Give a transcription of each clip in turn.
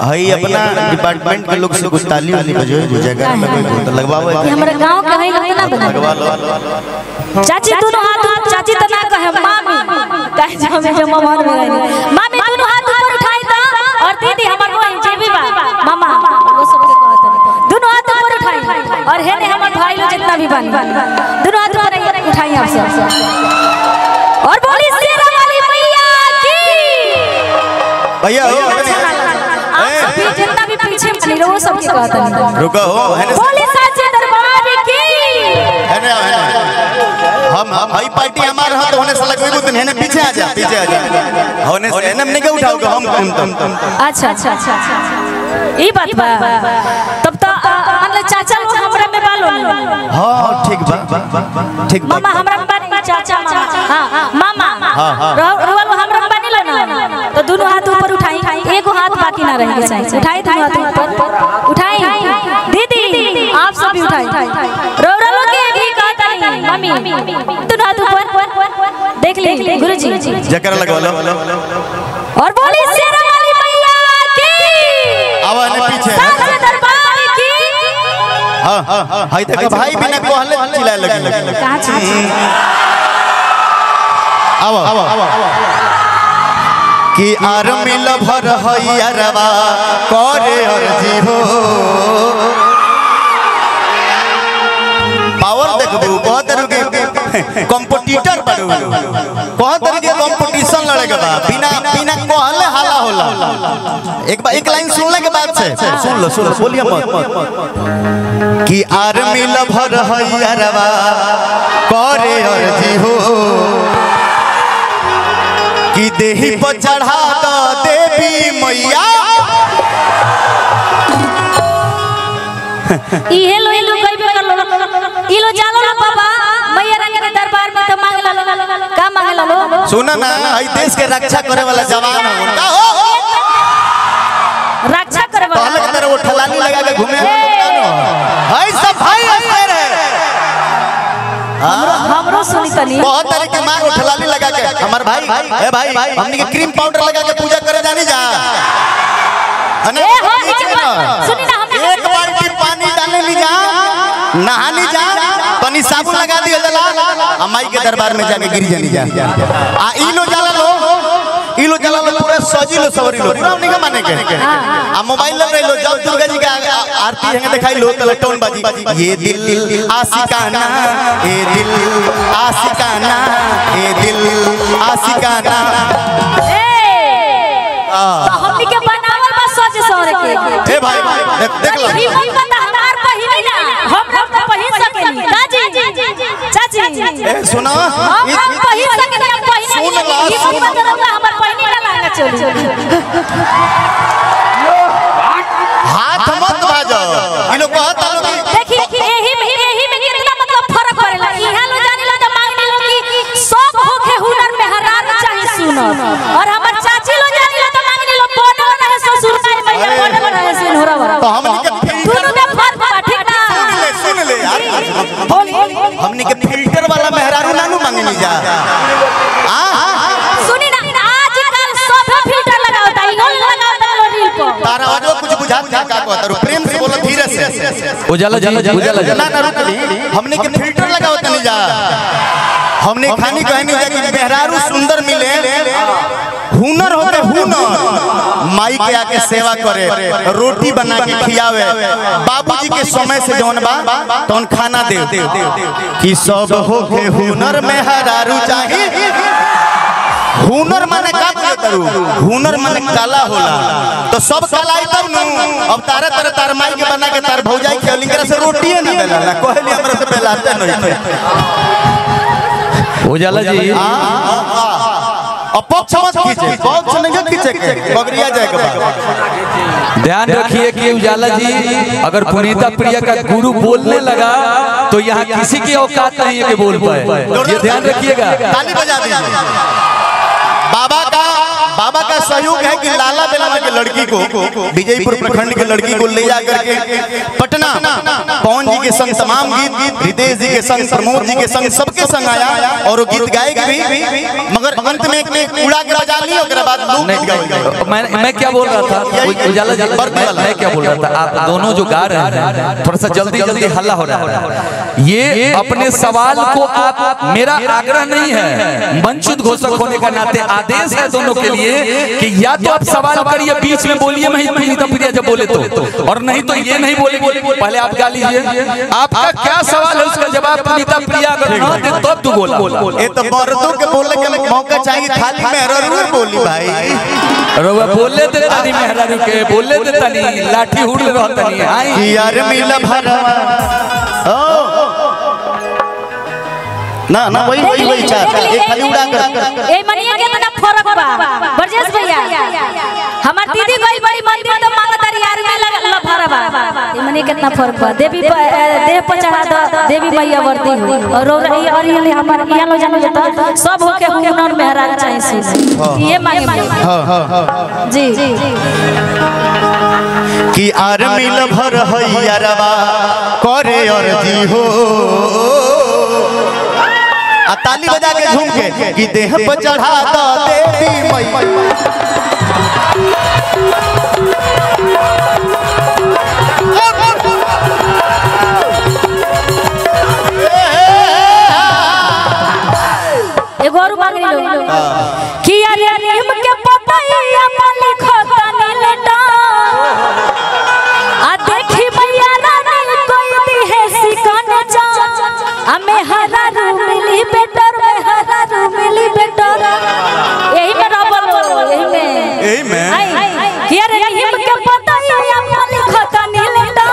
हई अपना डिपार्टमेंट के लोग से कुछ ताली वाली बजो जगह में कोई तो लगवाओ हमरा गांव के हई लोग ना बना लगवा लो। चाची दोनों हाथ चाची तो ना कहे मामी कहे जो में जो मामा में गई मामी दोनों हाथ ऊपर उठाई ता और दीदी हमर बहन जेबी बा मामा वो सब के कहत दोनों हाथ ऊपर उठाई और है ने हमर भाई लोग जितना भी बन दोनों हाथ ऊपर उठाई आप सब और बोली शेरा वाली मैया की भैया जितना भी पीछे बनी रहो सब के कहत रुको है ना बोली साचे दरबार की है ना हम हई पार्टी हमार हाथ होने से लगवे तो है ना पीछे आ जा होने से है ना हमने के उठाओगे हम तुम अच्छा ई बात बा तब तो मतलब चाचा लोग हमरा में बालो हां ठीक बा मामा हमरा में बानी चाचा हां मामा रोल हमरा में बानी लो ना तो दोनों हाथ ऊपर उठाई एगो हाथ बाकी ना रह के चाहिए उठाई दोनों हाथ ऊपर उठाई दीदी आप सब भी उठाई रोल के भी कहता नहीं मम्मी दोनों हाथ ऊपर देख ले गुरुजी जकर लगवा लो और बोली शेरा वाली मैया की आवा ने पीछे साचे दरबार की हां हाय तक भाई बिना कहले चिल्लाए लगी कहां छी आवा कि आर मिल भर हइयारवा करे अर्जी हो पावर देखबू बहुत रुके कंपटीटर बड़ू बहुत तरह के कंपटीशन लड़ेगा बा बिना कहले हाला होला एक लाइन सुनले के बाद से सुन लो बोलिए मत कि आर मिल भर हइयारवा करे अर्जी हो कि देही पर चढ़ा द देवी मैया इहे लो कहबे कर लो इलो जालो ना बाबा मैया रंग के दरबार में तो मांग लो का मांग लो सुना ना हई देश के रक्षा करे वाला जवान हो का हो रक्षा करे वाला पहले के तरह वो ठलानी लगा के घूमे हई सब भाई ऐसे रहे हमरो सुनी तनी बहुत तरह के मार ठलानी लगा के हमार भाई ए भाई हमनी के क्रीम पाउडर लगा के पूजा करे जानी जा ए हो सुनी ना हमने एक बाल्टी पानी डाले ली जा नहानी जा पानी साबुन लगा दियो जला माई के दरबार में जाके गिर जानी जा आ इलो जाला लो पूरा सजी लो सवरी लो पूरा नहीं का माने के आ मोबाइल ले लो जब दुर्गा जी का आरती हंगे दिखाई लो तो टोन बाजी ये दिल आशिकाना ये दिल आशिकाना ये दिल आशिकाना हमनी के बनावल बा सज सौर के ए भाई देख लो ई मत बता हमार पहिनी ना हम तो पहिन सकेनी चाची ए सुनो हम पहिन सकेनी हम पहिनी ई मत बता हमार पहिनी ना लागा चली हाथ मत बाजो ई लोग कहता लोग देखी एही में कितना मतलब फर्क पड़ेला इहां लो जानी लो तो मांगनी लो कि सब होखे हुनर में हरार चाहिए सुनो और हमर चाची लो जानी लो तो मांगनी लो बोनो रहे ससुर का मैया बोनो रहे सिन होरा तो हमनी के दोनों में फर्क बा ठीक ना सुन ले यार बोली हमनी के फिल्टर वाला मेहरारू नानू मांगनी जा सुनी ना आजकल सब फिल्टर लगावता इहो लगावता लो रील पर तारा और कुछ बुझात का कहता रू प्रेम से बोलो धीरे से उजाला ना रुक हमने के फिल्टर लगावत नहीं जा हमने खानी कहनी जा कि मेहरारू सुंदर मिले हुनर होते हुनर माई के आके सेवा करे रोटी बना के खियावे बाबूजी के समय से जौन बा तौन खाना दे कि सब होके हुनर मेहरारू चाहिए हुनर माने का करू हुनर माने कला होला तो सब कला आई तब नु अब तार माई के बना के तार भौजाई के लिंगरा से रोटिए ना देला ना कहली हमरा से बेलाते नहीं उजाला जी अपक्ष मत खींचे पक्ष नहीं खींचे बगरिया जाए के ध्यान रखिए कि उजाला जी अगर पुनीता प्रिया का गुरु बोलने लगा तो यहाँ किसी की औकात नहीं है कि बोल पाए ये ध्यान रखिएगा ताली बजा दीजिए बाबा का सहयोग है कि लाला बेलामा के लड़की को विजयपुर प्रखंड के लड़की को ले जाकर के पटना पवन जी के संग तमाम गीत रितेश जी के संग प्रमोद जी के संग सबके संग आया और वो गीत गाए भी मगर अंत में उड़ा के बजा ली और बाद लोग मैं क्या बोल रहा था उजाला जी मैं क्या बोल रहा था आप दोनों जो गा रहे हैं थोड़ा सा जल्दी जल्दी हल्ला हो रहा है ये अपने सवाल को आप मेरा आग्रह नहीं है वंचित घोषक होने का नाते आदेश है दोनों के लिए कि या तो आप सवाल करिए बीच में बोलिए मैं पुनीता प्रिया जब बोले तो और नहीं तो ये नहीं बोले पहले आप गा लीजिए आपका क्या सवाल है उसका जवाब पुनीता प्रिया अगर ना दे तब तू बोला ये तो मर्दों के बोलने के मौका चाहिए थाली में जरूर बोली भाई रवा बोले दे तनी मेहरारू के बोले दे तनी लाठी हुड़ रहतनी आई यार मिला भरवा ना वही चाहता है खाली उड़ा कर ए मनिया के तना फरक बा बरजेश भैया हमार दीदी गई बड़ी मंदिर तो मांगतारी यार में लग भरवा ए मनिया कितना फरक बा देवी देह पर चढ़ा दो देवी मैया वर्ती और ये हमार यहां लो जानो जता सब होके हुनर मेहरा चाहिए से ये मांगे जी कि आर मिल भर हैयारवा करे अर्जी हो आ ताली बजा के झूम के कि देह पर चढ़ा दो देवी मैया एगो और मांग लो कि यार नीम के पतैया माली खतनी लेटा आ देखी मैया रानी कोई दी है सिकन जा हमें हरा रू मिली बेटर में हरा रू मिली बेटर यही में रबल यही में कि यार नीम के पतैया माली खतनी लेटा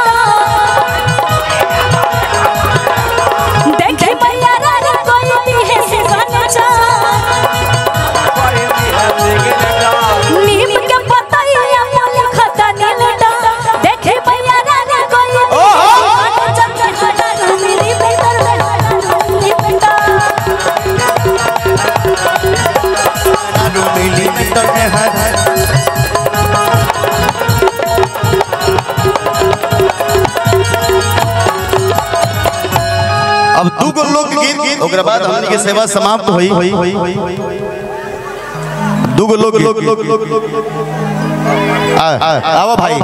देखी मैया रानी कोई दी है सिकन जा नीम के पतैया माली खतनी लेटा देखी मैया रानी कोई मिली बेटर अब दूगो लोग गीत ओकरा बाद हमनी के सेवा समाप्त होई दूगो लोग आओ भाई